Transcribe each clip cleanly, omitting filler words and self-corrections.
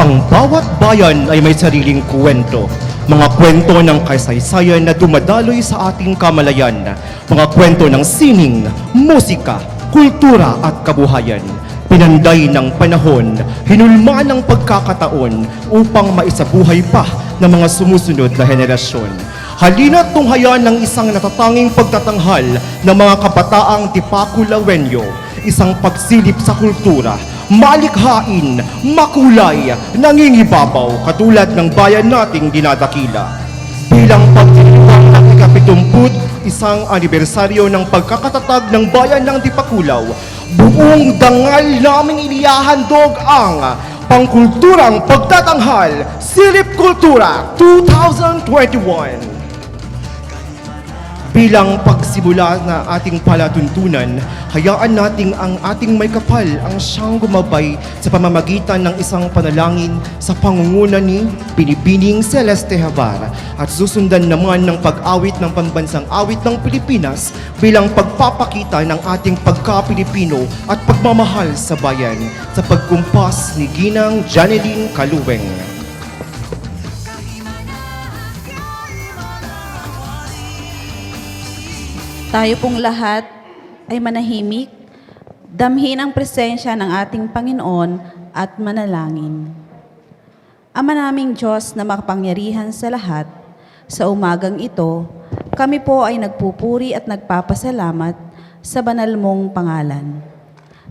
Ang bawat bayan ay may sariling kwento. Mga kwento ng kasaysayan na dumadaloy sa ating kamalayan. Mga kwento ng sining, musika, kultura at kabuhayan. Pinanday ng panahon, hinulma ng pagkakataon upang maisabuhay pa ng mga sumusunod na henerasyon. Halina't tunghayan ng isang natatanging pagtatanghal ng mga kabataang Tipacu-Lawenyo, isang pagsilip sa kultura, malikhain, makulay, nangingibabaw katulad ng bayan nating dinadakila. Bilang pagtitiwang ng ika-71 anibersaryo ng pagkakatatag ng bayan ng Tipaculaw, buong dangal naming inihahandog ang Pangkulturang Pagtatanghal, Silip Kultura 2021. Bilang pagsimula na ating palatuntunan, hayaan nating ang ating may kapal ang siyang gumabay sa pamamagitan ng isang panalangin sa pangunguna ni Binibining Celeste Havar at susundan naman ng pag-awit ng pambansang awit ng Pilipinas bilang pagpapakita ng ating pagka-Pilipino at pagmamahal sa bayan sa pagkumpas ni Ginang Janeline Caluweng. Tayo pong lahat ay manahimik, damhin ang presensya ng ating Panginoon at manalangin. Ama naming Diyos na makapangyarihan sa lahat, sa umagang ito, kami po ay nagpupuri at nagpapasalamat sa banal mong pangalan.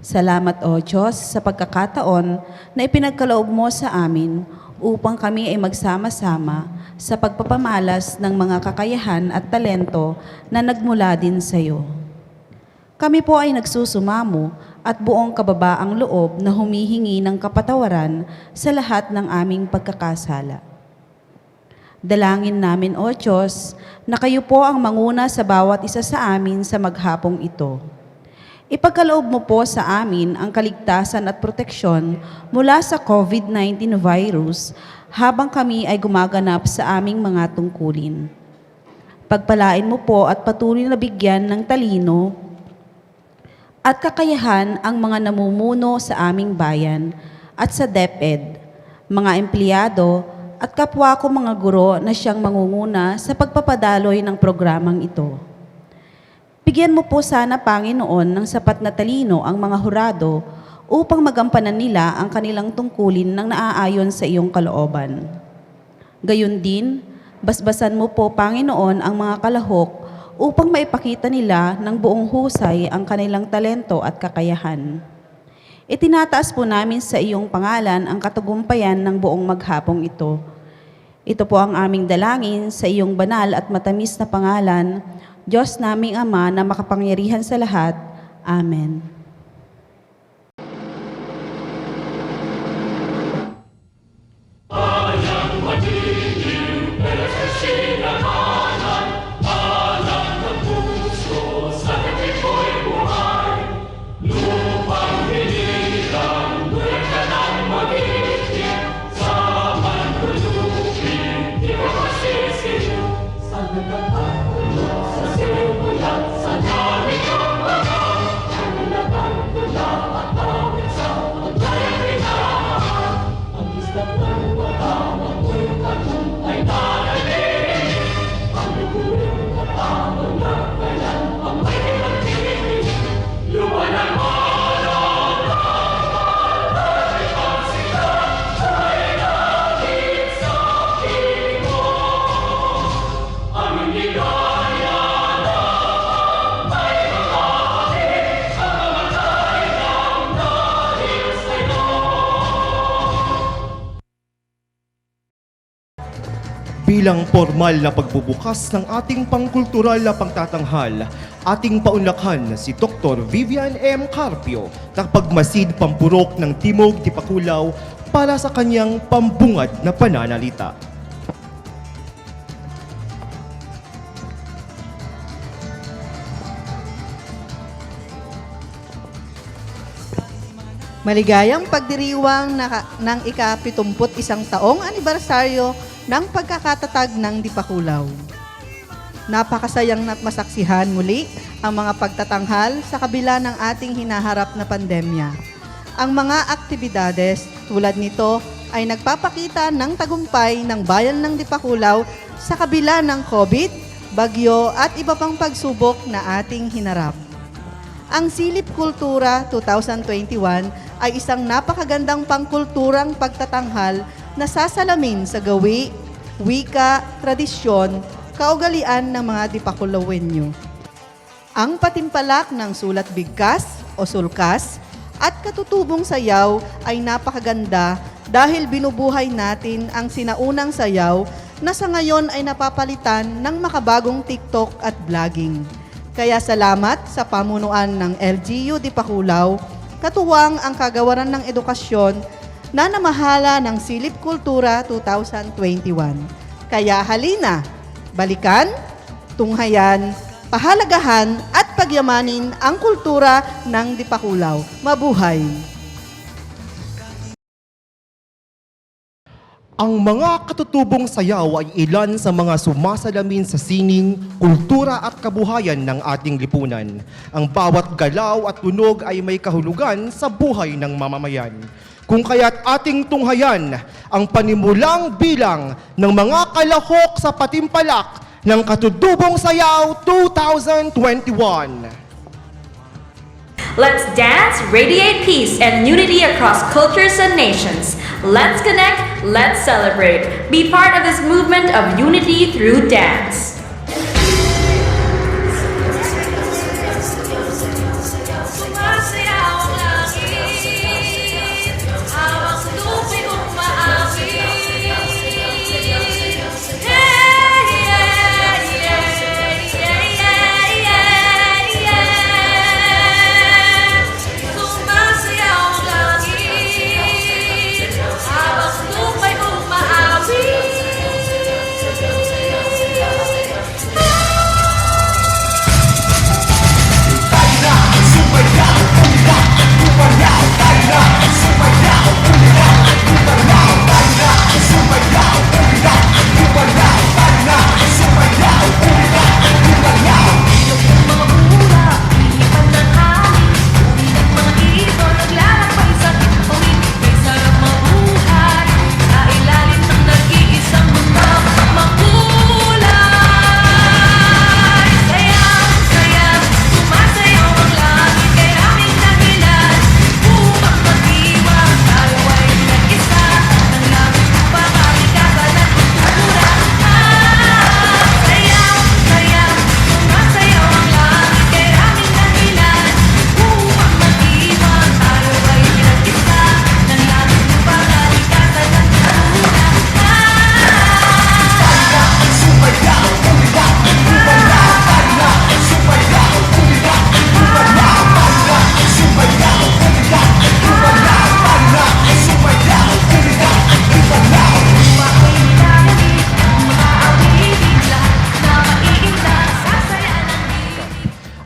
Salamat o Diyos sa pagkakataon na ipinagkaloob mo sa amin upang kami ay magsama-sama sa pagpapamalas ng mga kakayahan at talento na nagmula din sa iyo. Kami po ay nagsusumamo at buong kababaang loob na humihingi ng kapatawaran sa lahat ng aming pagkakasala. Dalangin namin, O Diyos, na kayo po ang manguna sa bawat isa sa amin sa maghapong ito. Ipagkaloob mo po sa amin ang kaligtasan at proteksyon mula sa COVID-19 virus habang kami ay gumaganap sa aming mga tungkulin. Pagpalain mo po at patuloy na bigyan ng talino at kakayahan ang mga namumuno sa aming bayan at sa DepEd, mga empleyado at kapwa ko mga guro na siyang mangunguna sa pagpapadaloy ng programang ito. Bigyan mo po sana, Panginoon, ng sapat na talino ang mga hurado upang magampanan nila ang kanilang tungkulin ng naaayon sa iyong kalooban. Gayon din, basbasan mo po, Panginoon, ang mga kalahok upang maipakita nila ng buong husay ang kanilang talento at kakayahan. Itinataas po namin sa iyong pangalan ang katagumpayan ng buong maghapong ito. Ito po ang aming dalangin sa iyong banal at matamis na pangalan, Diyos naming Ama na makapangyarihan sa lahat. Amen. Bilang formal na pagbubukas ng ating pangkultural na pagtatanghal, ating paunlakan si Dr. Vivian M. Carpio na pagmasid pampurok ng Timog Tipaculaw para sa kanyang pambungad na pananalita. Maligayang pagdiriwang ng ika-71 taong anibersaryo ng pagkakatatag ng Tipaculaw. Napakasayang na't masaksihan muli ang mga pagtatanghal sa kabila ng ating hinaharap na pandemya. Ang mga aktibidades tulad nito ay nagpapakita ng tagumpay ng bayan ng Dipakulaw sa kabila ng COVID, bagyo at iba pang pagsubok na ating hinarap. Ang Silip Kultura 2021 ay isang napakagandang pangkulturang pagtatanghal na sasalamin sa gawi, wika, tradisyon, kaugalian ng mga Dipakulawenyo. Ang patimpalak ng sulat bigkas o sulkas at katutubong sayaw ay napakaganda dahil binubuhay natin ang sinaunang sayaw na sa ngayon ay napapalitan ng makabagong TikTok at vlogging. Kaya salamat sa pamunuan ng LGU Dipakulaw, katuwang ang Kagawaran ng Edukasyon na namahala ng Silip Kultura 2021. Kaya halina, balikan, tunghayan, pahalagahan at pagyamanin ang kultura ng Dipakulaw. Mabuhay! Ang mga katutubong sayaw ay ilan sa mga sumasalamin sa sining, kultura at kabuhayan ng ating lipunan. Ang bawat galaw at tunog ay may kahulugan sa buhay ng mamamayan. Kung kaya't ating tunghayan ang panimulang bilang ng mga kalahok sa patimpalak ng Katutubong Sayaw 2021. Let's dance, radiate peace and unity across cultures and nations. Let's connect, let's celebrate. Be part of this movement of unity through dance. Sumasayaw ang langit, habang lupa'y umaawit. Sumasayaw ang langit, habang lupa'y umaawit.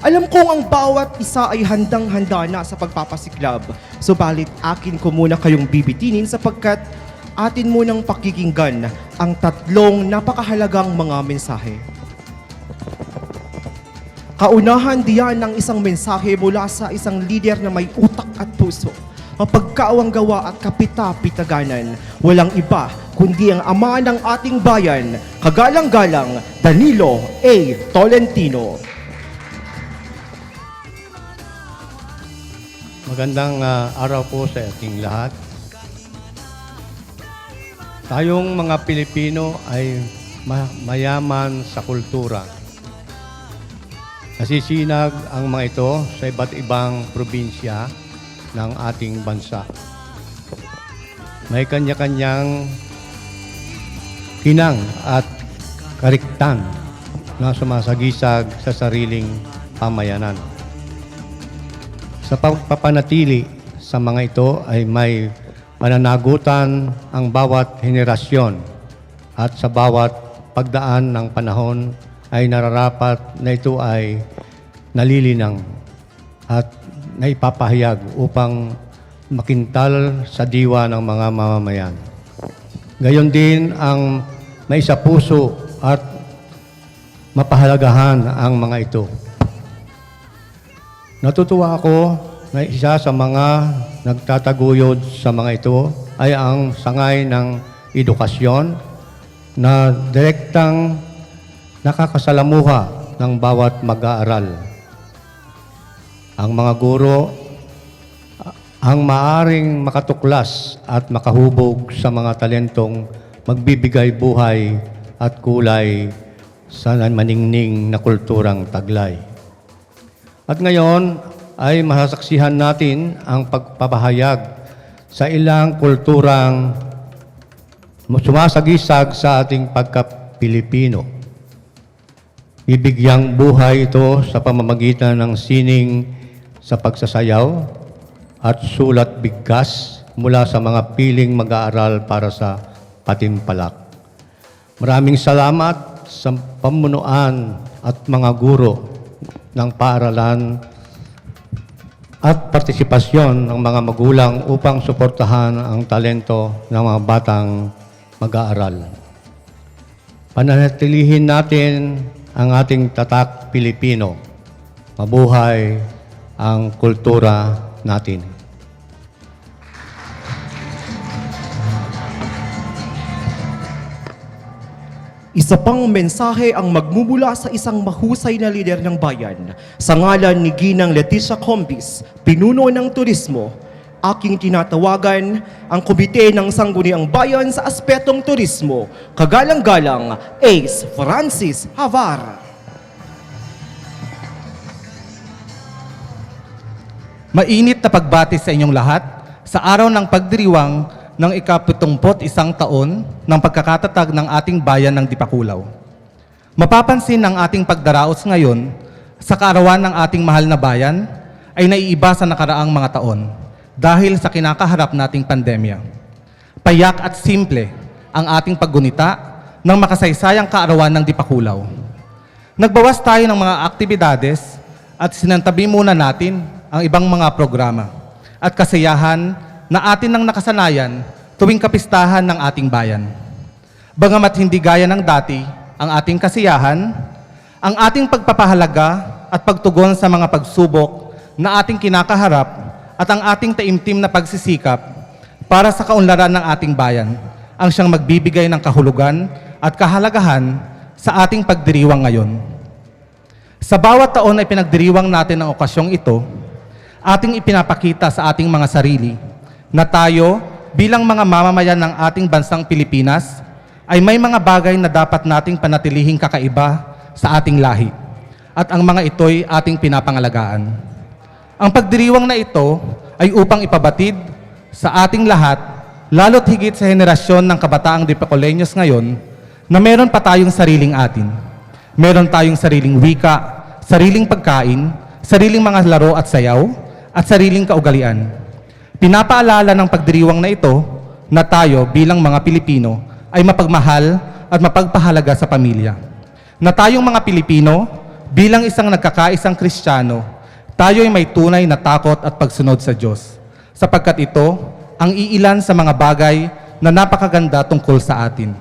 Alam kong ang bawat isa ay handang-handa na sa pagpapasiklab. Subalit akin ko muna kayong bibitinin sapagkat atin munang pakikinggan ang tatlong napakahalagang mga mensahe. Kaunahan diyan ng isang mensahe mula sa isang lider na may utak at puso, mapagkaawang gawa at kapita-pitaganan. Walang iba kundi ang ama ng ating bayan, kagalang-galang Danilo A. Tolentino. Magandang araw po sa ating lahat. Tayong mga Pilipino ay mayaman sa kultura. Nasisinag ang mga ito sa iba't ibang probinsya ng ating bansa. May kanya-kanyang kinang at kariktan na sumasagisag sa sariling pamayanan. Sa pagpapanatili sa mga ito ay may pananagutan ang bawat henerasyon at sa bawat pagdaan ng panahon ay nararapat na ito ay nalilinang at naipapahayag upang makintal sa diwa ng mga mamamayan. Gayon din ang maisapuso at mapahalagahan ang mga ito. Natutuwa ako na isa sa mga nagtataguyod sa mga ito ay ang sangay ng edukasyon na direktang nakakasalamuha ng bawat mag-aaral. Ang mga guro ang maaring makatuklas at makahubog sa mga talentong magbibigay buhay at kulay sa maningning na kulturang taglay. At ngayon ay masasaksihan natin ang pagpapahayag sa ilang kulturang sumasagisag sa ating pagka-Pilipino. Bibigyang buhay ito sa pamamagitan ng sining sa pagsasayaw at sulat bigkas mula sa mga piling mag-aaral para sa patimpalak. Maraming salamat sa pamunuan at mga guro ng paaralan at partisipasyon ng mga magulang upang suportahan ang talento ng mga batang mag-aaral. Pananatilihin natin ang ating tatak Pilipino. Mabuhay ang kultura natin. Isa pang mensahe ang magmumula sa isang mahusay na lider ng bayan sa ngalan ni Ginang Leticia Combis, pinuno ng turismo. Aking tinatawagan ang Komite ng Sangguniang Bayan sa Aspetong Turismo, kagalang-galang Ace Francis Havar. Mainit na pagbati sa inyong lahat sa araw ng pagdiriwang ng ika-71 taon ng pagkakatatag ng ating bayan ng Dipakulaw. Mapapansin ng ating pagdaraos ngayon sa kaarawan ng ating mahal na bayan ay naiiba sa nakaraang mga taon dahil sa kinakaharap nating pandemya. Payak at simple ang ating paggunita ng makasaysayang kaarawan ng Dipakulaw. Nagbawas tayo ng mga aktibidades at sinantabi muna natin ang ibang mga programa at kasiyahan na atin ng nakasanayan tuwing kapistahan ng ating bayan. Bagamat hindi gaya ng dati ang ating kasiyahan, ang ating pagpapahalaga at pagtugon sa mga pagsubok na ating kinakaharap at ang ating taimtim na pagsisikap para sa kaunlaran ng ating bayan ang siyang magbibigay ng kahulugan at kahalagahan sa ating pagdiriwang ngayon. Sa bawat taon ay pinagdiriwang natin ang okasyong ito, ating ipinapakita sa ating mga sarili na tayo bilang mga mamamayan ng ating bansang Pilipinas ay may mga bagay na dapat nating panatilihing kakaiba sa ating lahi at ang mga ito'y ating pinapangalagaan. Ang pagdiriwang na ito ay upang ipabatid sa ating lahat, lalo't higit sa henerasyon ng kabataang Dipakuleños ngayon, na meron pa tayong sariling atin. Meron tayong sariling wika, sariling pagkain, sariling mga laro at sayaw, at sariling kaugalian. Pinapaalala ng pagdiriwang na ito na tayo bilang mga Pilipino ay mapagmahal at mapagpahalaga sa pamilya. Na tayong mga Pilipino bilang isang nagkakaisang Kristiyano, tayo ay may tunay na takot at pagsunod sa Diyos. Sapagkat ito ang iilan sa mga bagay na napakaganda tungkol sa atin.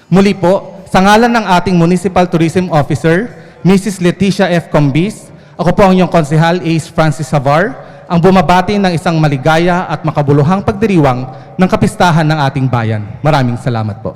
Muli po, sa ngalan ng ating Municipal Tourism Officer, Mrs. Leticia F. Combis, ako po ang inyong konsehal, Ace Francis Havar, ang bumabati ng isang maligaya at makabuluhang pagdiriwang ng kapistahan ng ating bayan. Maraming salamat po.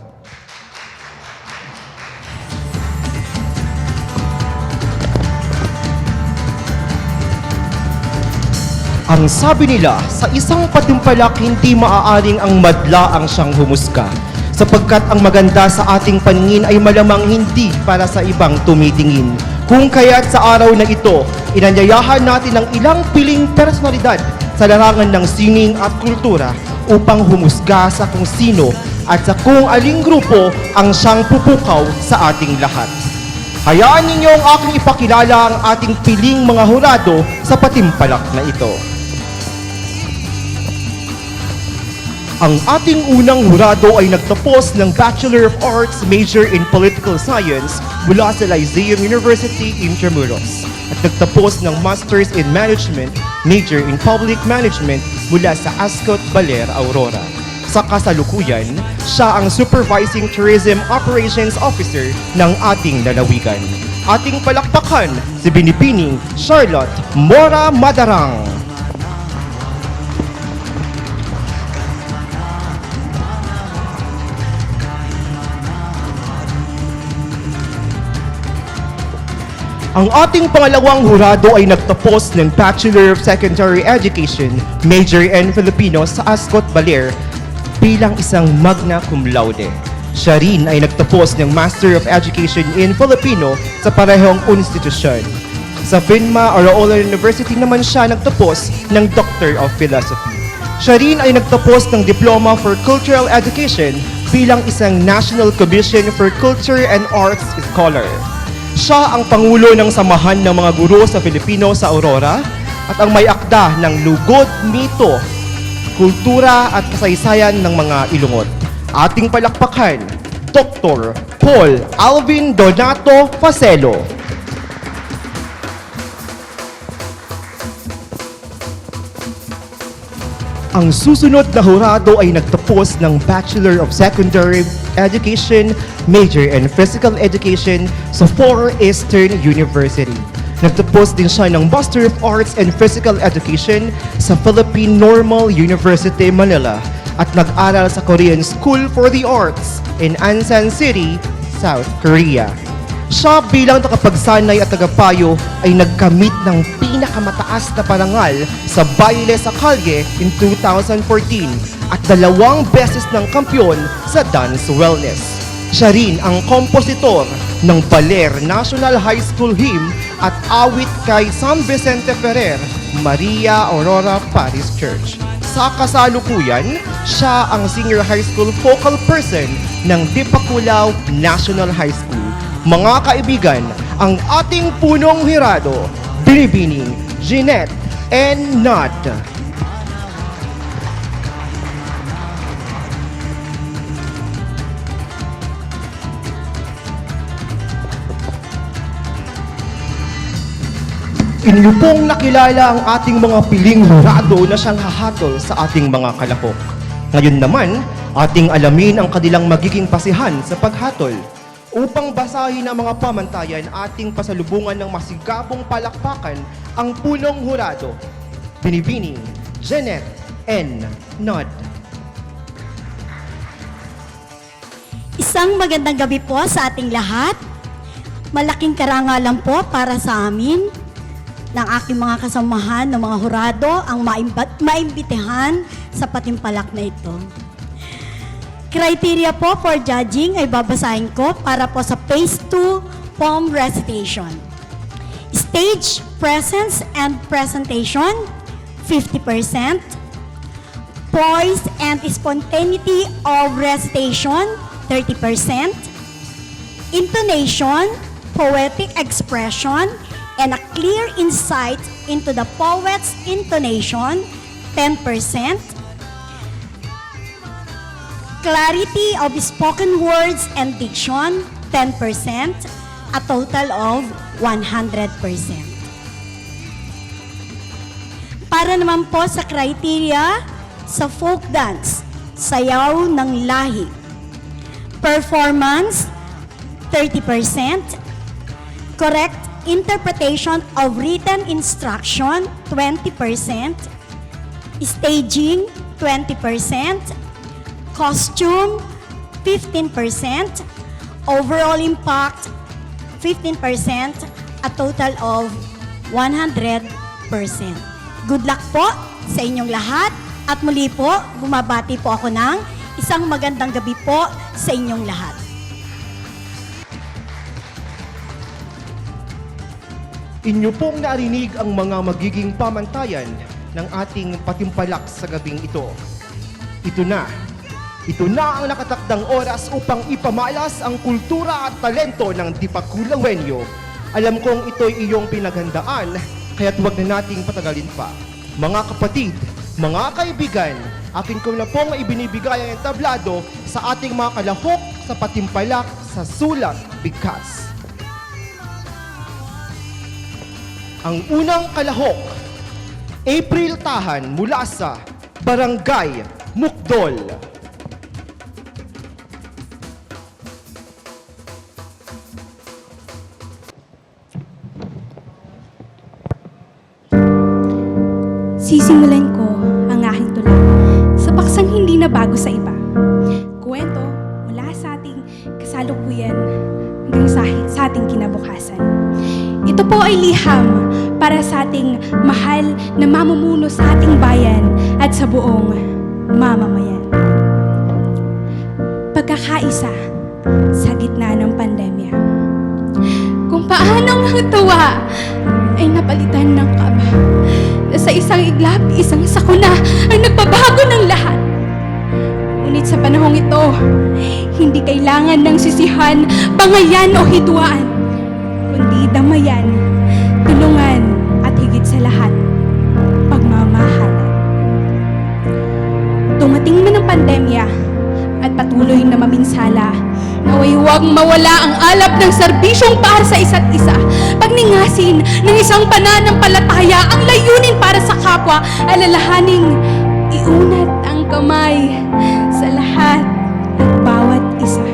Ang sabi nila, sa isang patimpalak hindi maaaring ang madla ang siyang humusga, sapagkat ang maganda sa ating paningin ay malamang hindi para sa ibang tumitingin. Kung kaya't sa araw na ito, inanyayahan natin ang ilang piling personalidad sa larangan ng sining at kultura upang humusga sa kung sino at sa kung aling grupo ang siyang pupukaw sa ating lahat. Hayaan ninyong aking ipakilala ang ating piling mga hurado sa patimpalak na ito. Ang ating unang hurado ay nagtapos ng Bachelor of Arts major in Political Science mula sa Lyceum University Intramuros at nagtapos ng Masters in Management major in Public Management mula sa Ascot Baler, Aurora. Sa kasalukuyan, siya ang Supervising Tourism Operations Officer ng ating lalawigan. Ating palakpakan si Binibining Charlotte Mora Madarang. Ang ating pangalawang hurado ay nagtapos ng Bachelor of Secondary Education, Major in Filipino sa Ascot Baler bilang isang magna cum laude. Siya rin ay nagtapos ng Master of Education in Filipino sa parehong institusyon. Sa Finma Araola University naman siya nagtapos ng Doctor of Philosophy. Siya rin ay nagtapos ng Diploma for Cultural Education bilang isang National Commission for Culture and Arts Scholar. Siya ang Pangulo ng Samahan ng mga Guro sa Filipino sa Aurora at ang may akda ng Lugod, Mito, Kultura at Kasaysayan ng mga Ilonggot. Ating palakpakan, Dr. Paul Alvin Donato Facelo. Ang susunod na hurado ay nagtapos ng Bachelor of Secondary Education, Major in Physical Education sa Far Eastern University. Nagtapos din siya ng Master of Arts in Physical Education sa Philippine Normal University, Manila at nag-aral sa Korean School for the Arts in Ansan City, South Korea. Siya bilang takapagsanay at tagapayo ay nagkamit ng pinakamataas na parangal sa Baile sa Kalye in 2014 at 2 beses ng kampyon sa Dance Wellness. Siya rin ang kompositor ng Baler National High School Hymn at awit kay San Vicente Ferrer, Maria Aurora Paris Church. Sa kasalukuyan, siya ang Senior High School Focal Person ng Dipakulaw National High School. Mga kaibigan, ang ating punong hirado, Binibining Jeanette N. Nod. Inyo pong nakilala ang ating mga piling hurado na siyang hahatol sa ating mga kalahok. Ngayon naman, ating alamin ang kanilang magiging pasihan sa paghatol. Upang basahin ang mga pamantayan, ating pasalubungan ng masigabong palakpakan ang punong hurado. Binibining Jeanette N. Nod. Isang magandang gabi po sa ating lahat. Malaking karangalan po para sa amin ng aking mga kasamahan ng mga hurado ang maimbitahan sa patimpalak na ito. Criteria po for judging ay babasahin ko para po sa Phase 2 poem recitation. Stage presence and presentation, 50%. Poise and spontaneity of recitation, 30%. Intonation, poetic expression, and a clear insight into the poet's intonation, 10%. Clarity of spoken words and diction, 10%, a total of 100%. Para naman po sa criteria sa folk dance, sayaw ng lahi. Performance, 30%. Correct interpretation of written instruction, 20%. Staging, 20%. Costume, 15%. Overall impact, 15%. A total of 100%. Good luck po sa inyong lahat. At muli po, bumabati po ako ng isang magandang gabi po sa inyong lahat. Inyo pong narinig ang mga magiging pamantayan ng ating patimpalak sa gabing ito. Ito na ang nakatakdang oras upang ipamalas ang kultura at talento ng Dipakulawenyo. Alam kong ito'y iyong pinaghandaan, kaya't huwag na nating patagalin pa. Mga kapatid, mga kaibigan, akin ko na pong ibinibigay ang entablado sa ating mga kalahok sa patimpalak sa Sulat Bigkas. Ang unang kalahok, April Tahan mula sa Barangay Mukdol. Sisimulan ko ang aking tula sa paksang hindi na bago sa iba. Kwento mula sa ating kasalukuyan hanggang sa ating kinabukasan. Ito Ito po ay liham para sa ating mahal na mamumuno sa ating bayan at sa buong mamamayan. Pagkakaisa sa gitna ng pandemya. Kung paanong ang tawa ay napalitan ng kaba. Sa isang iglap, isang sakuna ang nagbabago ng lahat. Ngunit sa panahong ito, hindi kailangan ng sisihan, bangayan o hidwaan, kundi damayan, tulungan at higit sa lahat, pagmamahalan. Dumating man ang pandemya at patuloy na maminsala, naway huwag mawala ang alab ng serbisyong para sa isa't isa. Pagningasin ng isang pananampalataya ang layunin para sa kapwa, alalahaning iunat ang kamay sa lahat at bawat isa.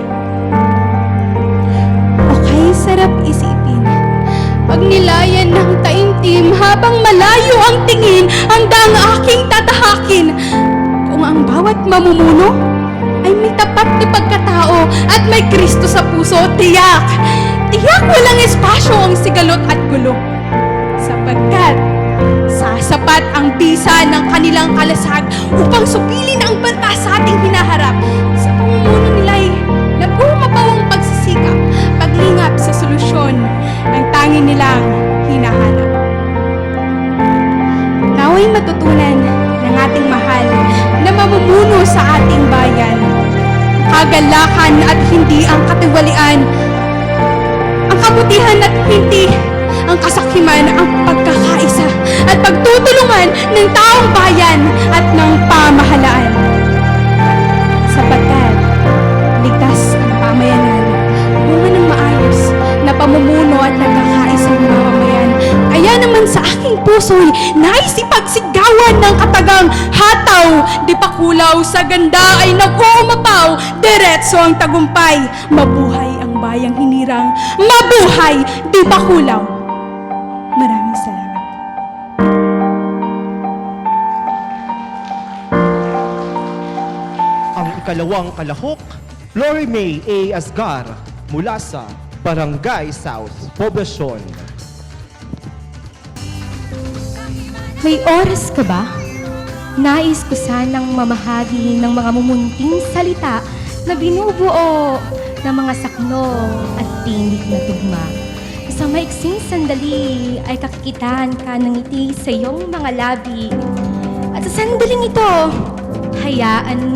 Okay, sarap isipin. Pagnilayan ng taimtim habang malayo ang tingin, hanggang aking tatahakin. Kung ang bawat mamumuno ay may tapat na pagkatao at may Kristo sa puso, tiyak walang espasyo ang sigalot at gulo. Sapagkat sasapat ang bisa ng kanilang kalasag upang supilin ang banta sa ating hinaharap. Sa pamumuno nila'y nabumapaw ang pagsisikap, paglingap sa solusyon ang tanging nilang hinahanap. Naway matutunan ng ating mahal na mamumuno sa ating bayan, kagalakan at hindi ang katiwalian, ang kabutihan at hindi ang kasakiman, ang pagkakaisa at pagtutulungan ng taong bayan at ng pamahalaan. Sapagkat ligtas ang pamayanan, bunga ng maayos na pamumuno at nagkakaisang mamamayan. Kaya naman sa aking puso'y nais ipagsigawan ng katagang hataw, di pa kulaw sa ganda ay nag-uumapaw, diretso ang tagumpay. Mabuhay ang bayang hinirang, mabuhay, di pa kulaw. Maraming salamat. Ang ikalawang kalahok, Lori May A. Asgar, mula sa Barangay South, Poblacion. May oras ka ba? Nais ko sanang mamahagi ng mga mumunting salita na binubuo ng mga sakno at tinig na tugma. Sa maiksing sandali ay kakikitaan ka ng ngiti sa iyong mga labi. At sa sandaling ito, hayaan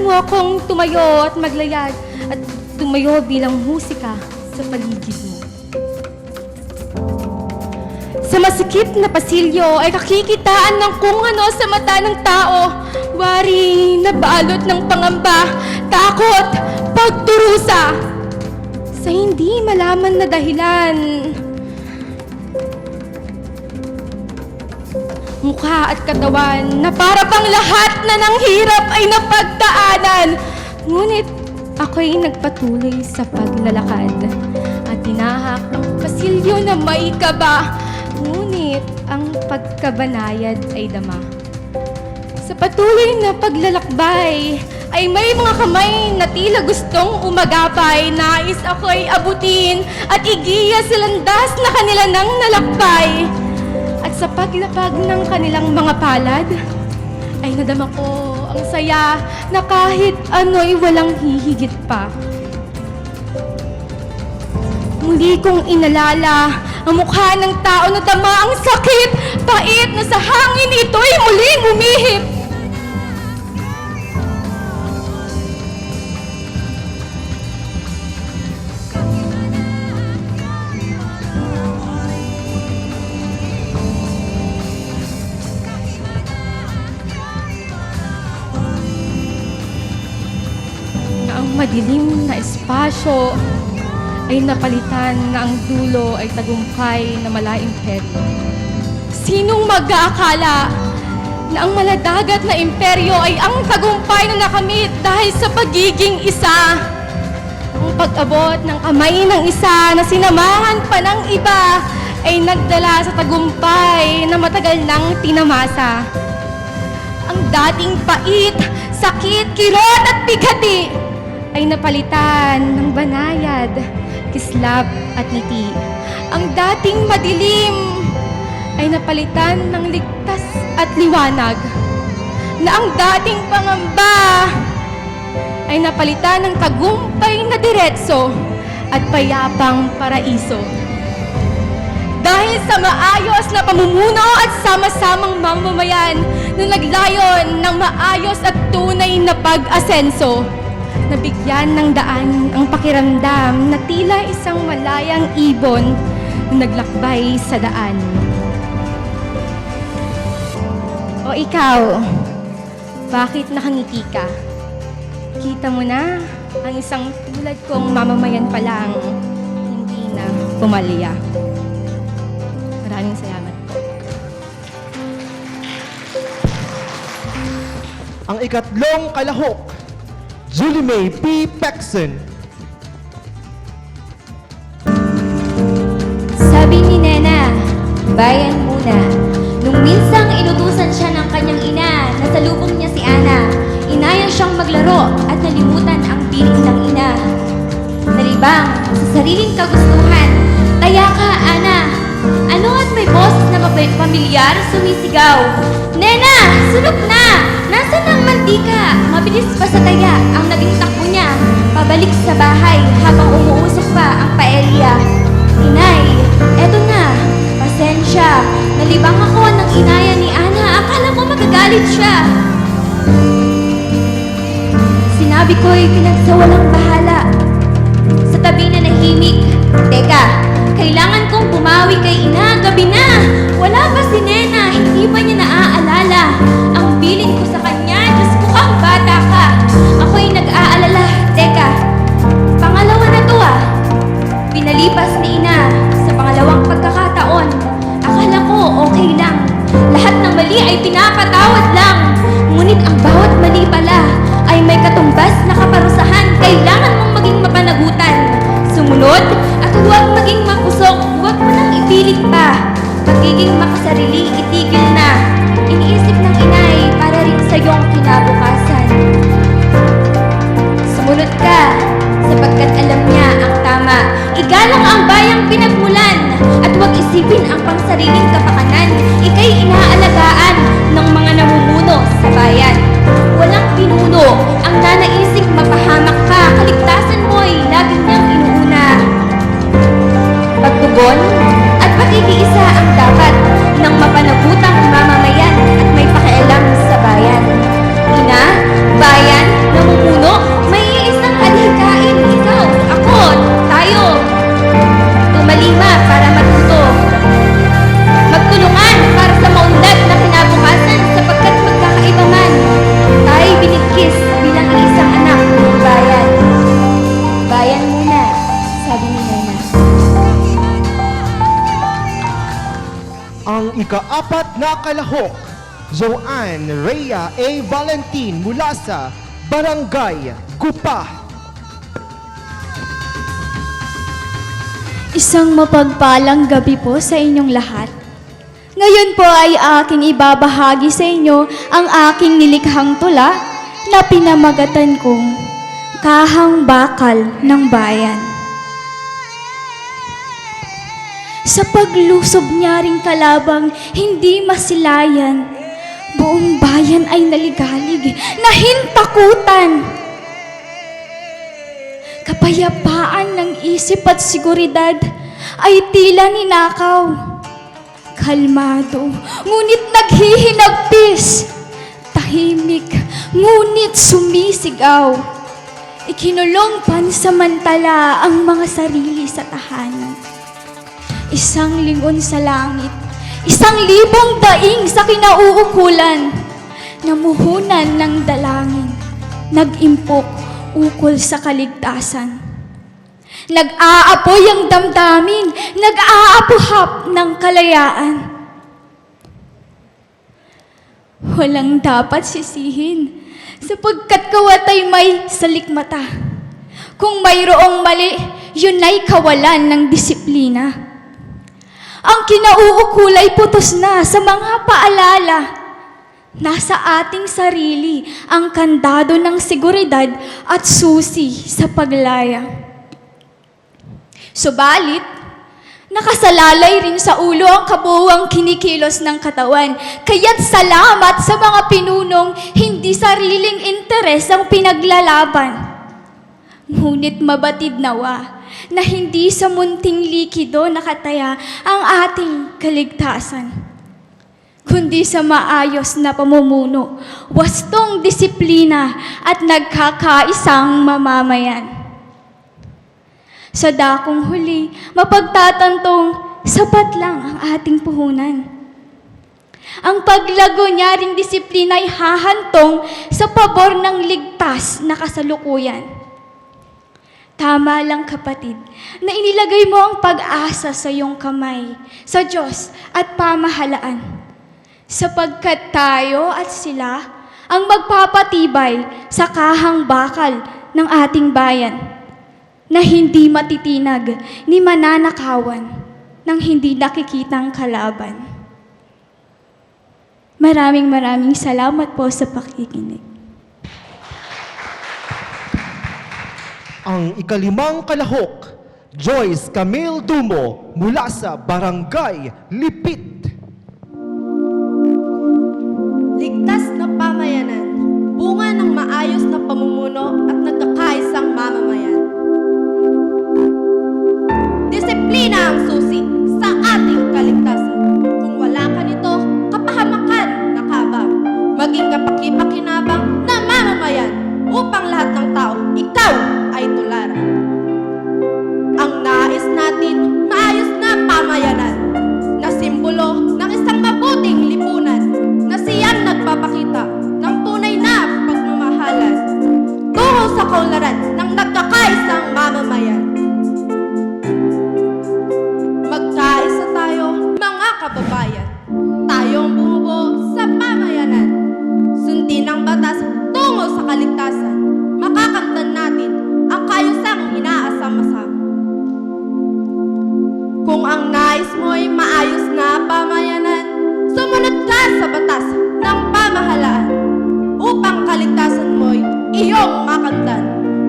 mo akong tumayo at maglayad at tumayo bilang musika sa paligid mo. Sa masikip na pasilyo ay kakikitaan ng kung ano sa mata ng tao, wari na balot ng pangamba, takot, pagturusa. Sa hindi malaman na dahilan, mukha at katawan na para pang lahat na ng hirap ay napagdaanan. Ngunit ako'y nagpatuloy sa paglalakad at tinahak ang pasilyo na may kaba. Ngunit ang pagkabanayad ay dama. Sa patuloy na paglalakbay ay may mga kamay na tila gustong umagapay. Nais ako'y abutin at igiya sa landas na kanila nang nalakbay. At sa paglapag ng kanilang mga palad, ay nadama ko ang saya na kahit ano'y walang hihigit pa. Muli kong inalala ang mukha ng tao na dama ang sakit, pait na sa hangin ito'y muling umihip. Madilim na espasyo ay napalitan na ang dulo ay tagumpay na mala-imperyo. Sinong mag-aakala na ang maladagat na imperyo ay ang tagumpay na nakamit dahil sa pagiging isa? Ang pag-abot ng kamay ng isa na sinamahan pa ng iba ay nagdala sa tagumpay na matagal nang tinamasa. Ang dating pait, sakit, kirot at bigati ay napalitan ng banayad, kislap at ngiti. Ang dating madilim ay napalitan ng ligtas at liwanag. Na ang dating pangamba ay napalitan ng tagumpay na diretso at payapang paraiso. Dahil sa maayos na pamumuno at sama-samang mamamayan na naglayon ng maayos at tunay na pag-asenso, nabigyan ng daan ang pakiramdam na tila isang malayang ibon na naglakbay sa daan. O ikaw, bakit nakangiti ka? Kita mo na, ang isang tulad kong mamamayan pa lang, hindi na pumalya. Maraming salamat. Ang ikatlong kalahok, Julie May P. Pexon. Sabi ni Nena, bayan muna. Nung minsang inutusan siya ng kanyang ina, nasalubong niya si Ana. Inaya siyang maglaro at nalimutan ang piling ng ina. Nalibang sa sariling kagustuhan, taya ka, Ana. Ano at may boses na pamilyar sumisigaw? Nena, sunok na! Nasaan ang mantika? Mabilis pa sa taya ang naging takbo niya. Pabalik sa bahay habang umuusok pa ang paelya. Inay, eto na. Pasensya. Nalibang ako ng inaya ni Ana. Akala ko magagalit siya. Sinabi ko'y pinagsawalang bahala. Sa tabi na nahimik. Teka, kailangan kong bumawi kay ina. Gabi na. Wala pa si Nena. Hindi pa niya naaalala. Ang piling ko sa kanya, Diyos ko kang bata ka. Ako'y nag-aalala. Teka, pangalawa na to ah. Pinalipas ni ina sa pangalawang pagkakataon. Akala ko okay lang. Lahat ng mali ay pinapatawad lang. Ngunit ang bawat mali pala ay may katumbas na kaparusahan. Kailangan mong maging mapanagutan. Sumunod at huwag maging mapusok. Huwag mo nang ipilit pa. Pagiging makasarili, itigil na. Iniisip ng inay para rin sa iyong kinabukasan. Sumunod ka sapagkat alam niya ang tama. Igalang ang bayang pinagmulan at huwag isipin ang pangsariling kapakanan. Ika'y inaalagaan ng mga namumuno sa bayan. Walang pinuno ang nanaisip mapahamak ka. Kaligtasan mo'y lagi niyang inuuna. Pagtugon at pag-iisa ang dapat ng mapanagutang mamamayan at may pakialam sa bayan. Ina, bayan, namumuno, may iisang adhikain. Ikaw, ako, tayo. Tumalima para matuto. Magtulungan para sa maunlad na kinabukasan sapagkat magkakaiba man. Tayo'y binigkis bilang isang anak ng bayan. Bayan muna, sabi ni Nena. Ang ikaapat na kalahok, Joanne Rhea A. Valentin mula sa Barangay Gupa. Isang mapagpalang gabi po sa inyong lahat. Ngayon po ay aking ibabahagi sa inyo ang aking nilikhang tula na pinamagatan kong Kahang Bakal ng Bayan. Sa paglusob niya ring kalabang hindi masilayan, buong bayan ay naligalig, nahintakutan. Kapayapaan ng isip at seguridad ay tila ninakaw. Kalmado, ngunit naghihinagpis. Tahimik, ngunit sumisigaw. Ikinulong pansamantala ang mga sarili sa tahanan. Isang lingon sa langit, isang libong daing sa kinauukulan. Namuhunan ng dalangin, nag-impok ukol sa kaligtasan. Nag-aapoy ang damdamin, nag-aapuhap ng kalayaan. Walang dapat sisihin, sapagkat kawatay may salikmata. Kung mayroong mali, yun ay kawalan ng disiplina. Ang kinauukulay putos na sa mga paalala. Nasa ating sarili ang kandado ng seguridad at susi sa paglaya. Subalit, nakasalalay rin sa ulo ang kabuuang kinikilos ng katawan. Kaya't salamat sa mga pinunong hindi sariling interes ang pinaglalaban. Ngunit mabatid nawa na hindi sa munting likido nakataya ang ating kaligtasan, kundi sa maayos na pamumuno, wastong disiplina at nagkakaisang mamamayan. Sa dakong huli, mapagtatantong sapat lang ang ating puhunan. Ang paglago niya ring disiplina ay hahantong sa pabor ng ligtas na kasalukuyan. Tama lang kapatid, na inilagay mo ang pag-asa sa iyong kamay, sa Diyos at pamahalaan. Sapagkat tayo at sila ang magpapatibay sa kahang bakal ng ating bayan, na hindi matitinag ni mananakawan ng hindi nakikitang kalaban. Maraming salamat po sa pakikinig. Ang ikalimang kalahok, Joyce Camille Dumo mula sa Barangay Lipit. Ligtas na pamayanan, bunga ng maayos na pamumuno at nagkakaisang mamamayan. Disiplina ang susi sa ating kaligtasan. Kung wala ka nito, kapahamakan na kabang. Maging kapaki-pakinabang na mamamayan upang lahat ng tao, ikaw ay tularan. Ang nais natin, maayos na pamayanan, na simbolo ng isang mabuting lipunan, na siyang nagpapakita ng tunay na pagmamahalan tungo sa kaunlaran ng nagkakaisang mamamayan. Magkaisa tayo, mga kababayan. Tayong bumubuo sa pamayanan. Sundin ang batas tungo sa kaligtasan. Makakamtan natin ang kayusang inaasama-sama. Kung ang nais mo'y maayos na pamayanan, sumunod ka sa batas ng pamahalaan upang kaligtasan mo'y iyong makamtan.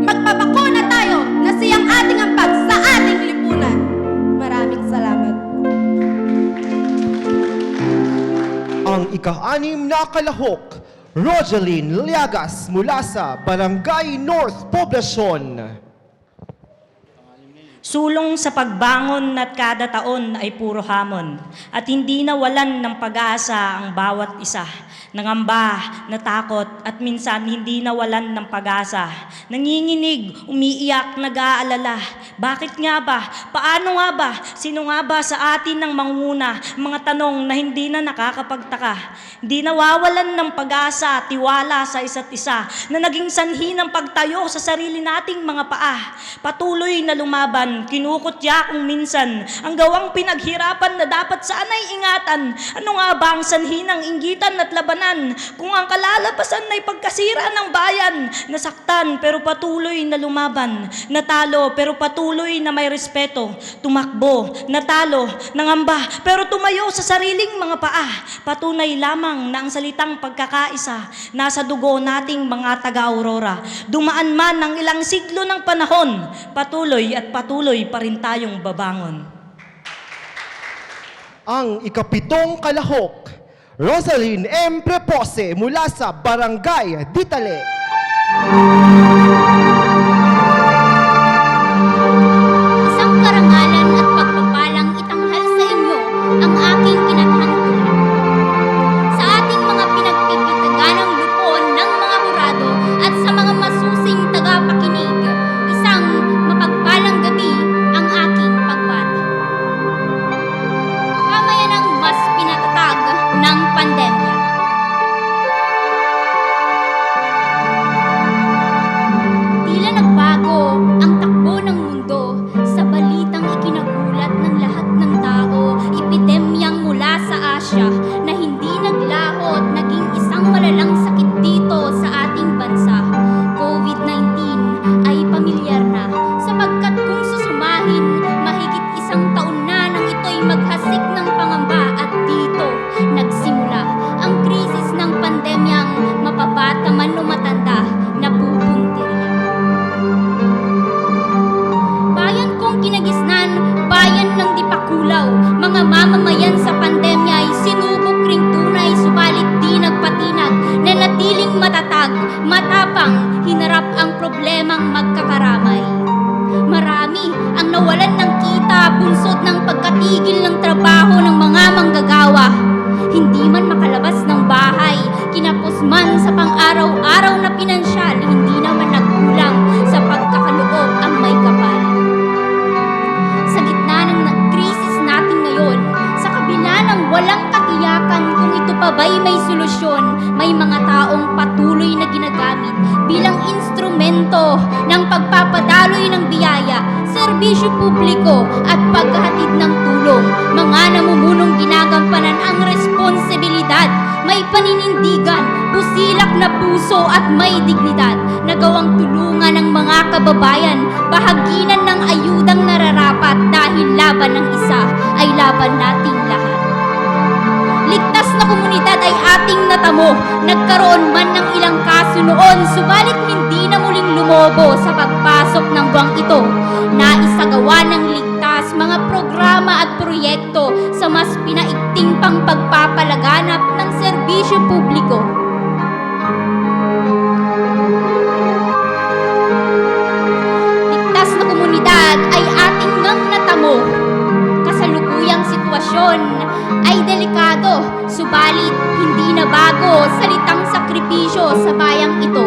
Magpapakuna tayo na siyang ating ampag sa ating lipunan. Maraming salamat. Ang ika-anim na kalahok, Rogeline Liagas mula sa Barangay North Poblacion. Sulong sa pagbangon at kada taon ay puro hamon at hindi nawalan ng pag-asa ang bawat isa. Nangamba, natakot at minsan hindi nawalan ng pag-asa. Nanginginig, umiiyak, nag-aalala. Bakit nga ba? Paano nga ba? Sino nga ba sa atin ang mangunguna? Mga tanong na hindi na nakakapagtaka. Hindi nawawalan ng pag-asa at tiwala sa isa't isa na naging sanhi ng pagtayo sa sarili nating mga paa. Patuloy na lumaban, kinukutya kung minsan ang gawang pinaghirapan na dapat sana'y ingatan. Ano nga ba ang sanhi ng inggitan at labanan kung ang kalalabasan ay pagkasira ng bayan? Nasaktan pero patuloy na lumaban, natalo pero patuloy na may respeto, tumakbo, natalo, nangamba pero tumayo sa sariling mga paa. Patunay lamang na ang salitang pagkakaisa nasa dugo nating mga taga-Aurora. Dumaan man ang ilang siglo ng panahon, patuloy at patuloy pa rin tayong babangon. Ang ikapitong kalahok, Rosaline M. Prepose mula sa Barangay Ditale. Isang karangalan at pagpapalang itanghal sa inyo ang aking kinatangkulan. Sa ating mga pinagpipitaganang lupon ng mga hurado at sa mga masusing tagapakinig, isang mapagpalang gabi ang aking pagbati. Pamayanang mas pinatatag ng pandemya. Tila nagbago ang takbo ng mundo sa balitang ikinagulat ng lahat ng tao, epidemyang mula sa Asya na hindi naglaho at naging isang malalang sakit dito sa ating bansa. COVID-19 ay pamilyar na sapagkat kung susumahin, mahigit isang taon na nang ito'y maghasik ng pangamba at dito nagsimula sabay may solusyon. May mga taong patuloy na ginagamit bilang instrumento ng pagpapadaloy ng biyaya, serbisyo publiko at paghahatid ng tulong. Mga namumunong ginagampanan ang responsibilidad, may paninindigan, busilak na puso at may dignidad, nagawang tulungan ng mga kababayan, bahaginan ng ayudang nararapat dahil laban ng isa ay laban nating lahat. Ligtas na komunidad ay ating natamo, nagkaroon man ng ilang kaso noon, subalit hindi na muling lumobo sa pagpasok ng buwang ito. Naisagawa ng ligtas mga programa at proyekto sa mas pinaigting pang pagpapalaganap ng serbisyo publiko. Ligtas na komunidad ay ating ngang natamo. Kasalukuyang sitwasyon ay delikado, subalit hindi na bago salitang sakripisyo sa bayang ito.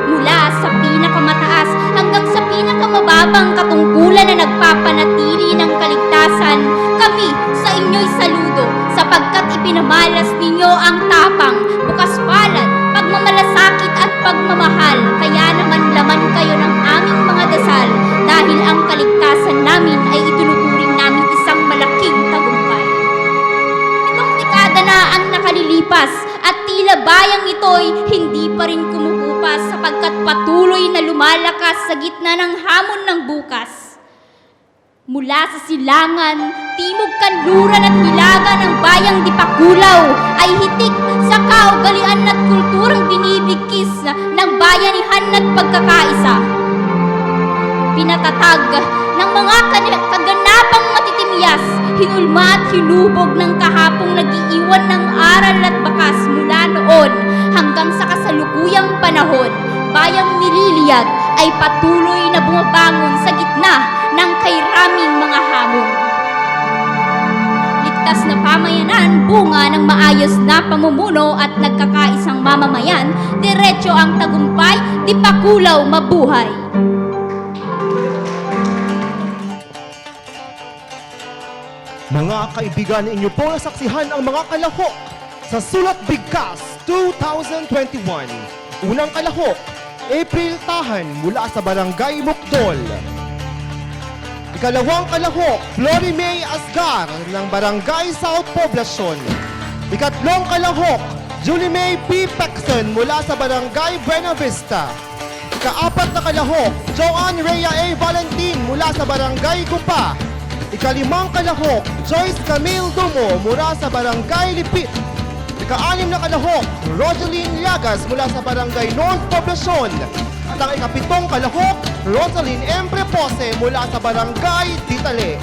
Mula sa pinakamataas hanggang sa pinakamababang katungkulan na nagpapanatili ng kaligtasan, kami sa inyo'y saludo sapagkat ipinamalas ninyo ang tapang, bukas palad, pagmamalasakit at pagmamahal. Kaya naman laman kayo ng aming mga dasal dahil ang kaligtasan namin ay itunuturing namin isang malaking tagumpay. Itong dekada na ang nakalilipas at tila bayang ito'y hindi pa rin kumukupas sapagkat patuloy na lumalakas sa gitna ng hamon ng bukas. Mula sa silangan, timog kanluran at hilaga ng bayang Dipakulaw ay hitik sa kaugalian at kulturang binibigkis ng bayanihan at pagkakaisa. Pinatatag ng mga kaganapang matitimyas, hinulma at hinubog ng kahapong nag-iiwan ng aral at bakas mula noon hanggang sa kasalukuyang panahon. Bayang nililiyag ay patuloy na bumabangon sa gitna ng kairaming mga hamon. Ligtas na pamayanan, bunga ng maayos na pamumuno at nagkakaisang mamamayan, diretso ang tagumpay, Dipakulaw mabuhay! Mga kaibigan, inyo po nasaksihan ang mga kalahok sa Sulat Bigkas 2021. Unang kalahok, April Tahan mula sa Barangay Mukdol. Ikalawang kalahok, Flory May Asgar ng Barangay South Poblacion. Ikatlong kalahok, Julie May P. Pexon mula sa Barangay Buena Vista. Ikaapat na kalahok, Joanne Rhea A. Valentin mula sa Barangay Gupa. Ikalimang kalahok, Joyce Camille Dumo mula sa Barangay Lipit. Ika-anim na kalahok, Rosaline Llagas mula sa Barangay North Poblacion. At ang ikapitong kalahok, Rosaline M. Prepose mula sa Barangay Ditale.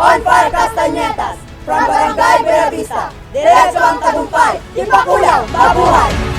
On Fire Castañetas, from Barangay Bellavista, diretso ang tagumpay, Dipakulaw, mabuhay!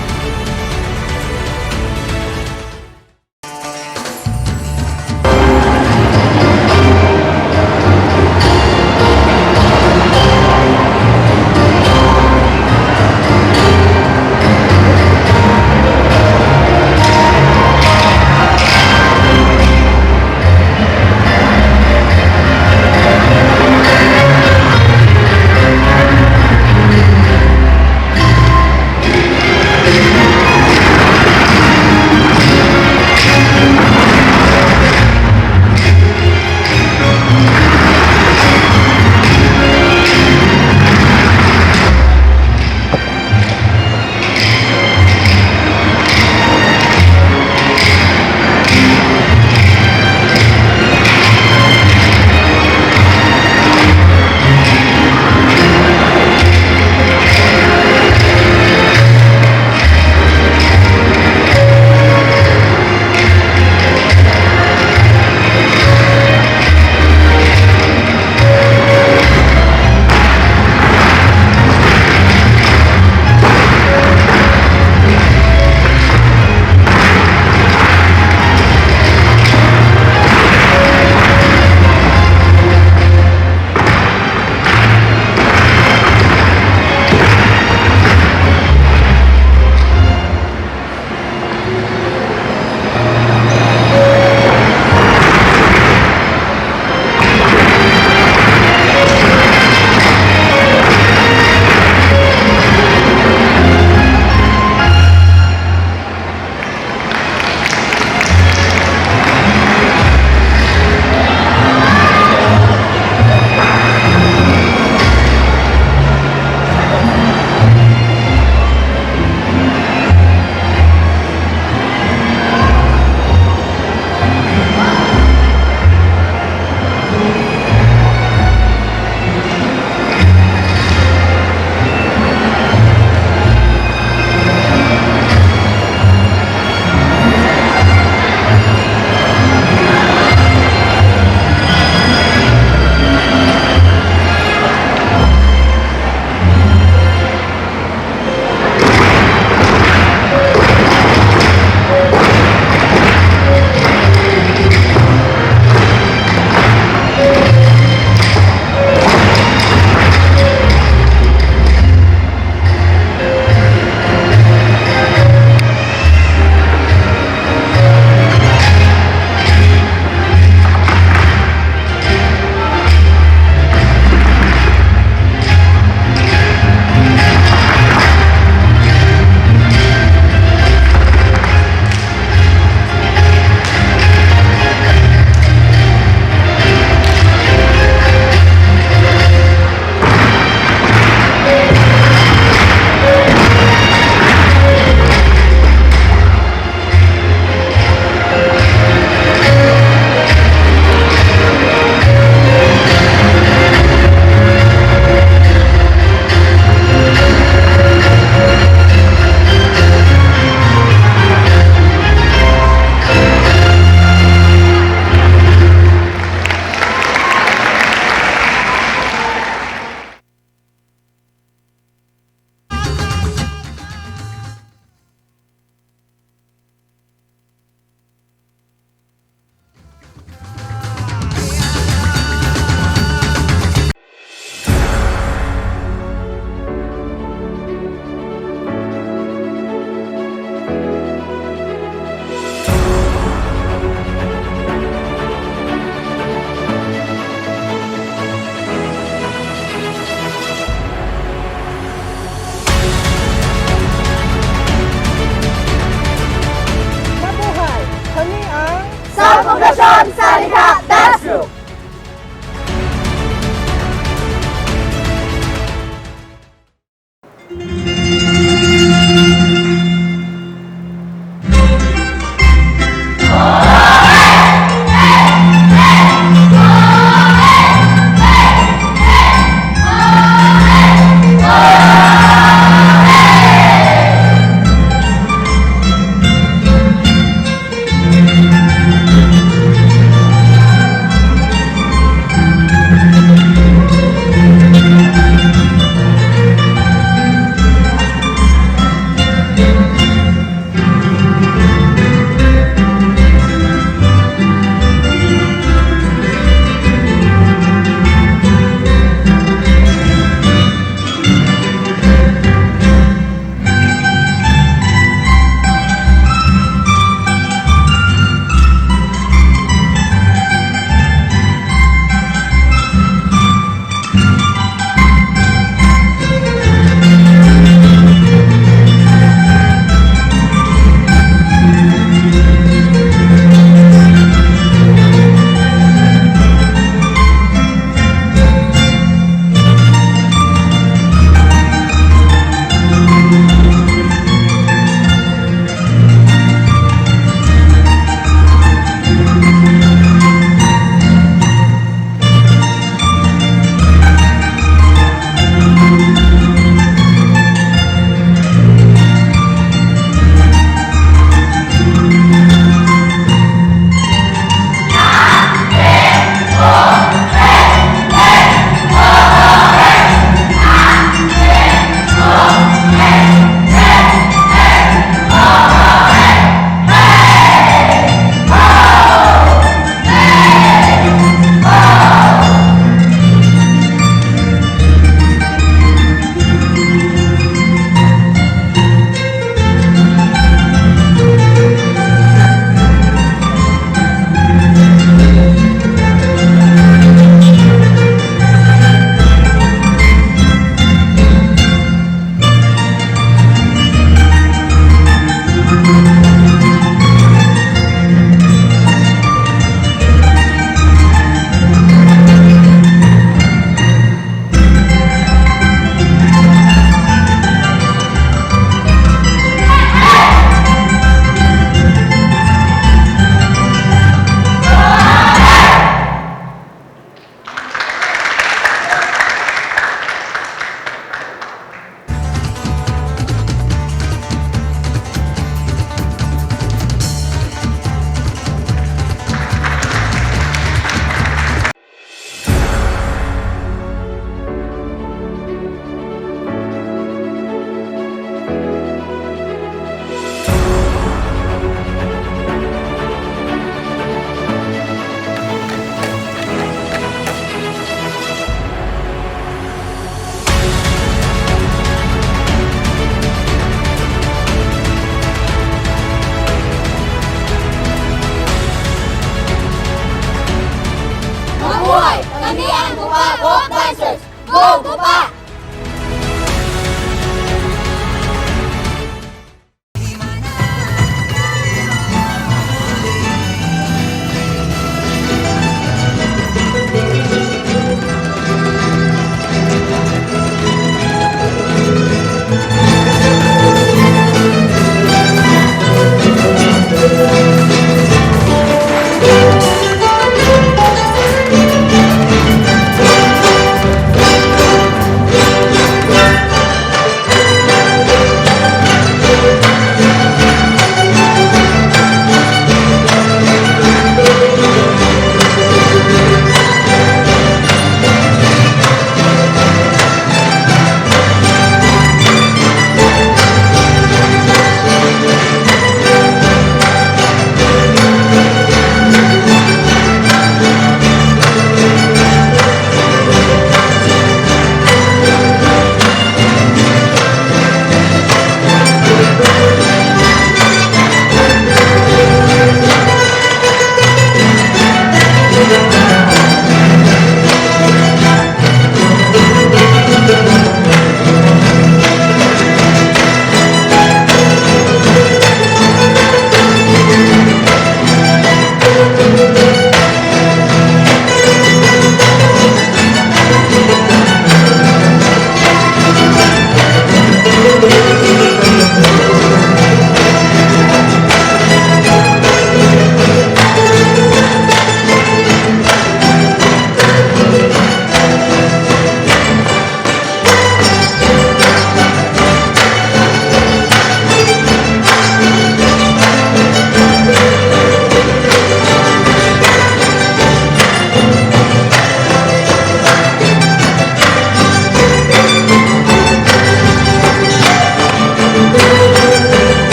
Go pa!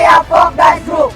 Bisaya Folk Dance Group.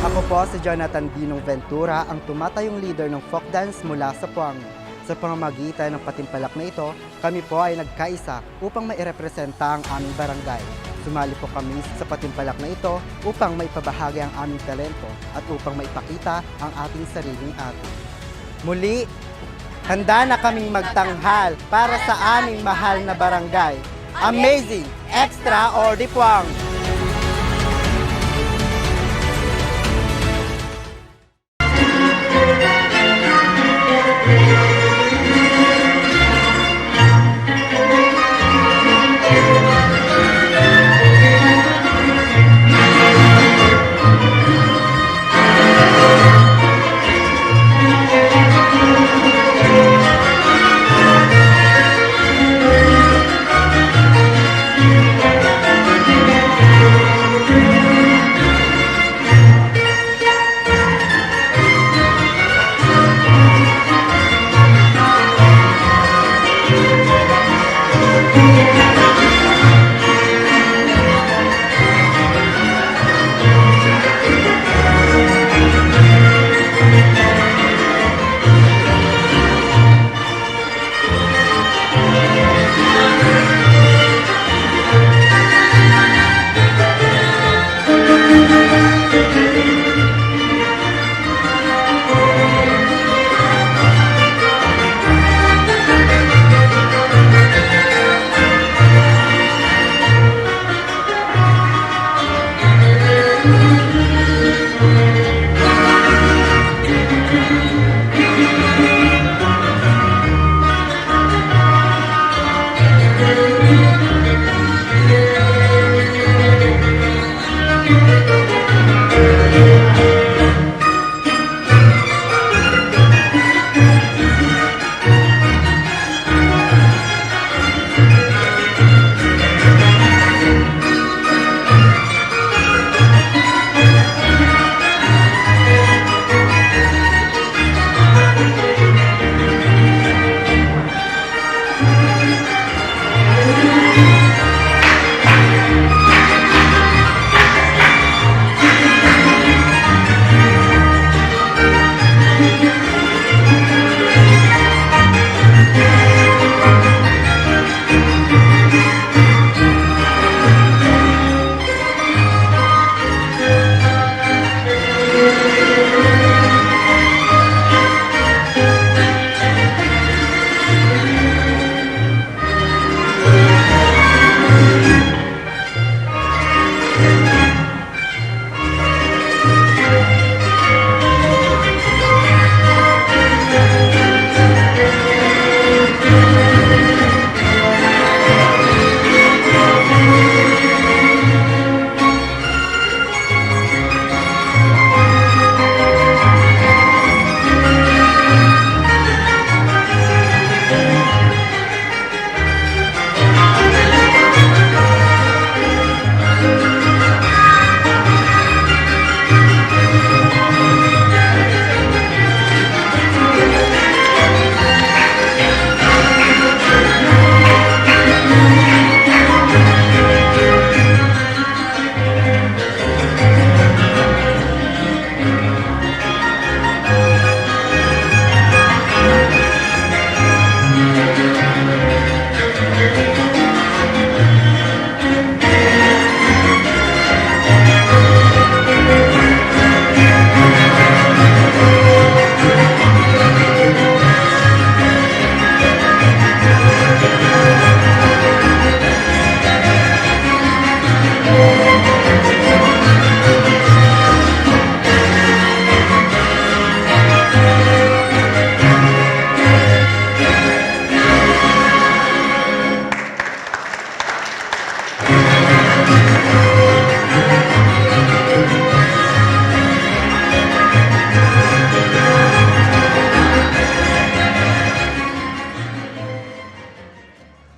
Ako po si Jonathan Dinong Ventura, ang tumatayong leader ng folk dance mula sa Puang. Sa pamamagitan ng patimpalak na ito, kami po ay nagkaisa upang mairepresenta ang aming barangay. Sumali po kami sa patimpalak na ito upang maipabahagi ang aming talento at upang maipakita ang ating sariling ate. Muli, handa na kaming magtanghal para sa aming mahal na barangay. Amazing! Extra or di Puang!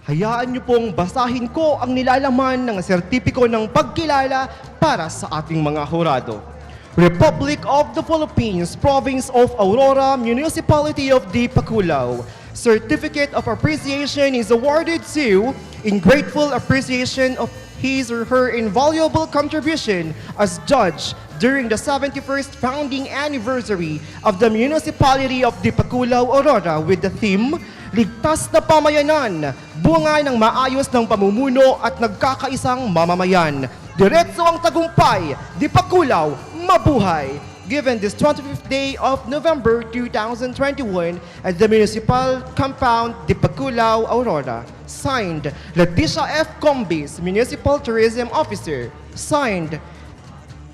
Hayaan niyo pong basahin ko ang nilalaman ng sertipiko ng pagkilala para sa ating mga hurado. Republic of the Philippines, Province of Aurora, Municipality of Dipakulaw. Certificate of Appreciation is awarded to, in grateful appreciation of his or her invaluable contribution as judge during the 71st founding anniversary of the Municipality of Dipakulaw, Aurora with the theme, Ligtas na Pamayanan, bunga ng maayos ng pamumuno at nagkakaisang mamamayan. Diretso ang tagumpay, Dipakulaw, mabuhay! Given this 25th day of November 2021 at the Municipal Compound, Dipakulaw, Aurora. Signed, Leticia F. Combis, Municipal Tourism Officer. Signed,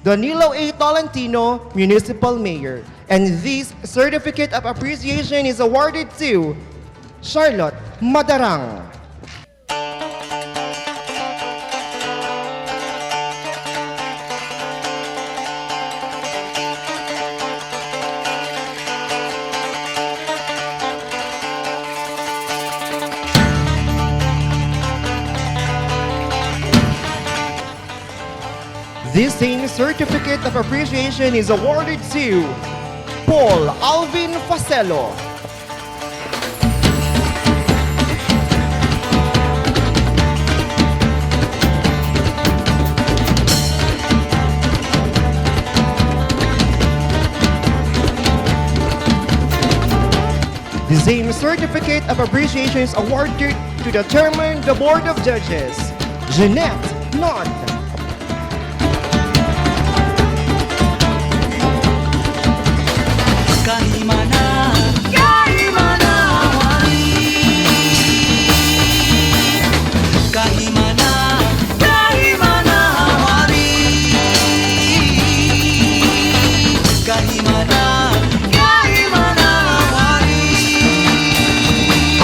Danilo A. Tolentino, Municipal Mayor. And this certificate of appreciation is awarded to Charlotte Madarang. This same certificate of appreciation is awarded to Paul Alvin Facelo. The same certificate of appreciation is awarded to the chairman of the Board of Judges, Jeanette Knott.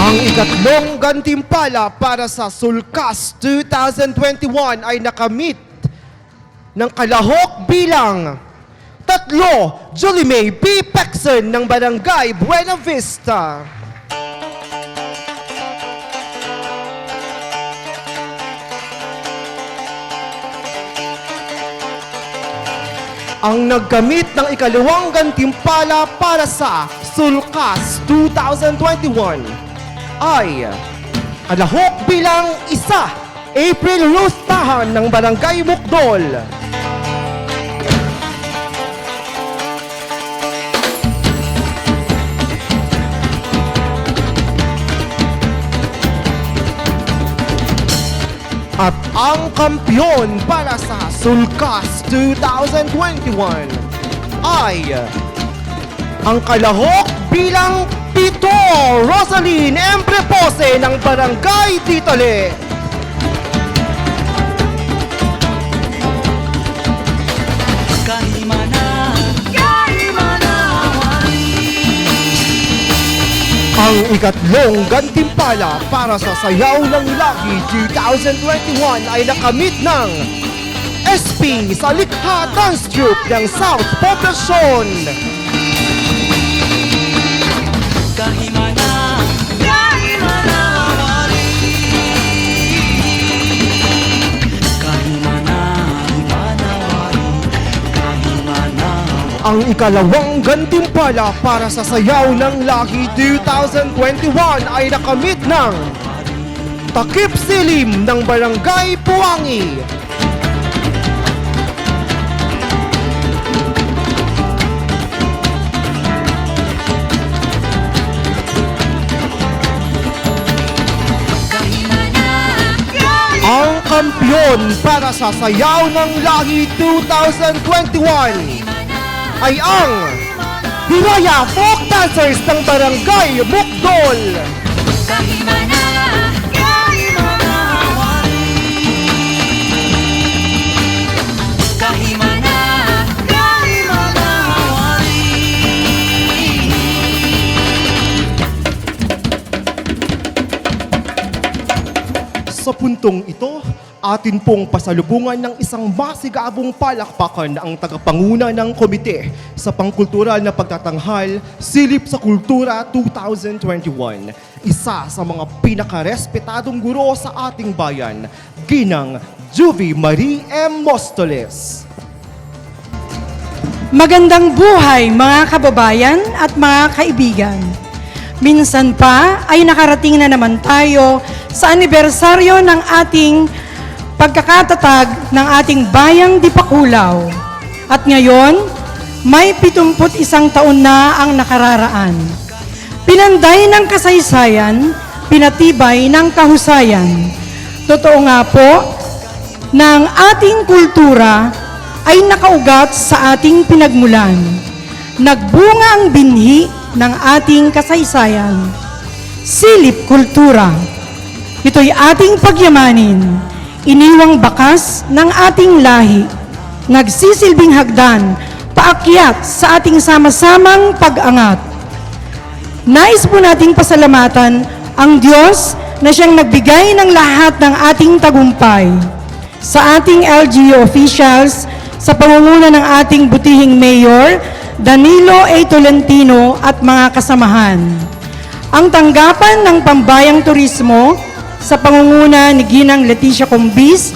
Ang ikatlong gantimpala para sa Sulcas 2021 ay nakamit ng kalahok bilang 3, Julie May B. Pexon ng Barangay Buena Vista. Ang nagkamit ng ikalawang gantimpala para sa Sulcas 2021 ay kalahok bilang 1, April Ruth Tahan ng Barangay Mukdol. At ang kampyon para sa Sulcas 2021 ay ang kalahok bilang 7, Rosaline Emprepose ng Barangay Titole. Ang ikatlong gantimpala para sa Sayaw ng Lagi 2021 ay nakamit ng SP sa Likha Dance Troupe ng South Poblacion. Ang ikalawang gantimpala para sa Sayaw ng Lagi 2021 ay nakamit ng Takip Silim ng Barangay Puwangi. Ang kampyon para sa Sayaw ng Lagi 2021 ay ang Hiraya Folk Dancers ng Barangay Mukdol. Sa puntong ito, atin pong pasalubungan ng isang masigabong palakpakan ang tagapanguna ng komite sa pangkultural na pagtatanghal Silip sa Kultura 2021. isa sa mga pinakarespetadong guro sa ating bayan, Ginang Juvie Marie M. Mostoles. Magandang buhay mga kababayan at mga kaibigan. Minsan pa ay nakarating na naman tayo sa anibersaryo ng ating pagkakatatag ng ating bayang Dipakulaw. At ngayon, may 71 taon na ang nakararaan. Pinanday ng kasaysayan, pinatibay ng kahusayan. Totoo nga po na ang ating kultura ay nakaugat sa ating pinagmulan. Nagbunga ang binhi ng ating kasaysayan. Silip kultura. Ito'y ating pagyamanin, iniwang bakas ng ating lahi, nagsisilbing hagdan, paakyat sa ating sama-samang pag-angat. Nais po nating pasalamatan ang Diyos na siyang nagbigay ng lahat ng ating tagumpay. Sa ating LGU officials, sa pangunguna ng ating butihing Mayor, Danilo A. Tolentino at mga kasamahan. Ang tanggapan ng Pambayang Turismo sa pangunguna ni Ginang Leticia Combis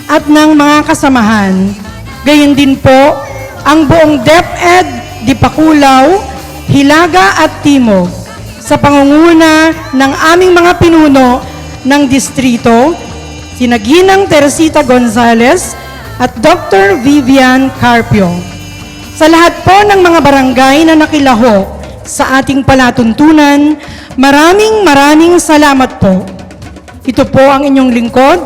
at ng mga kasamahan. Gayon din po ang buong DepEd, Dipakulaw, Hilaga at Timog sa pangunguna ng aming mga pinuno ng distrito, sina Ginang Teresita Gonzales at Dr. Vivian Carpio. Sa lahat po ng mga barangay na nakilahok sa ating palatuntunan, maraming salamat po. Ito po ang inyong lingkod,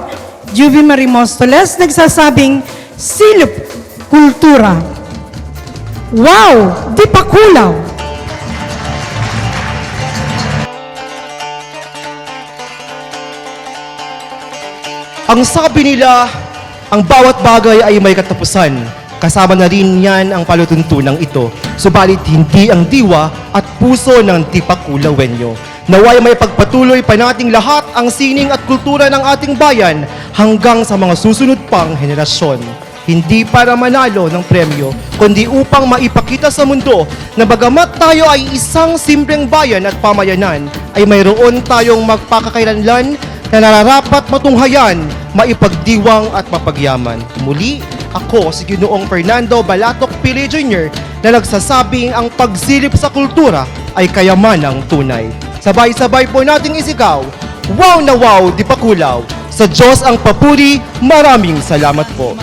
Juvie Marie Mostoles, nagsasabing silip kultura. Wow! Dipakulaw! Ang sabi nila, ang bawat bagay ay may katapusan. Kasama na rin yan ang palutuntunang ito. Subalit hindi ang diwa at puso ng Dipakulawenyo. Naway may pagpatuloy pa nating lahat ang sining at kultura ng ating bayan hanggang sa mga susunod pang henerasyon. Hindi para manalo ng premyo, kundi upang maipakita sa mundo na bagamat tayo ay isang simpleng bayan at pamayanan, ay mayroon tayong magpakakailanlan na nararapat matunghayan, maipagdiwang at mapagyaman. Muli, ako si Ginoong Fernando Balatok Pili Jr. na nagsasabing ang pagsilip sa kultura ay kayamanang tunay. Sabay-sabay po nating isigaw, wow na wow, Dipakulaw! Sa Diyos ang papuri, maraming salamat po.